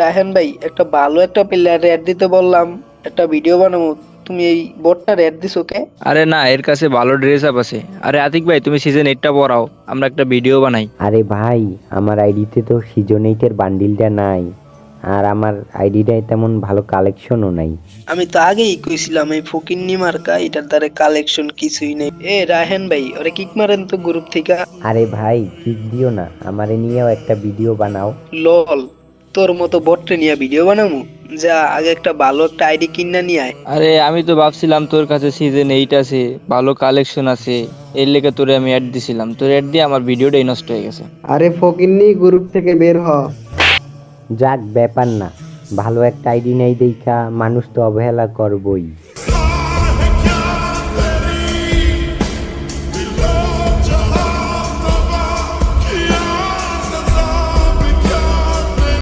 রায়হান ভাই, একটা ভালো একটা প্লেয়ার অ্যাড দিতে বললাম, একটা ভিডিও বানাবো, তুমি এই বোটটা অ্যাড দিছো কে? আরে না, এর কাছে ভালো ড্রেস আপ আছে। আরে আতিক ভাই, তুমি সিজন 8টা পড়াও, আমরা একটা ভিডিও বানাই। আরে ভাই, আমার আইডিতে তো সিজন 8-এর বান্ডিলটা নাই, আর আমার আইডিটায় তেমন ভালো কালেকশনও নাই। আমি তো আগেই কইছিলাম এই ফকিন্নি মার্কা এটার দ্বারা কালেকশন কিছুই নেই। রায়হান ভাই, ওরে কিক মারেন তো গ্রুপ থেকে। আরে ভাই, কিক দিও না, আমারে নিয়েও একটা ভিডিও বানাও। লল, তোর মতো বটরে নিয়ে ভিডিও বানাবো? যা, আগে একটা ভালো একটা আইডি কিনা নিয়ে আয়। আরে আমি তো ভাবছিলাম তোর কাছে সিজন 8 আছে, ভালো কালেকশন আছে, এর লেগে তোরে আমি অ্যাড দিছিলাম। তোর অ্যাড দিয়ে আমার ভিডিওটাই নষ্ট হয়ে গেছে। আরে ফকিন্নি, গ্রুপ থেকে বের হ। যাক, ব্যাপার না, ভালো একটা আইডি নেই দেখা মানুষ তো অবহেলা করবই।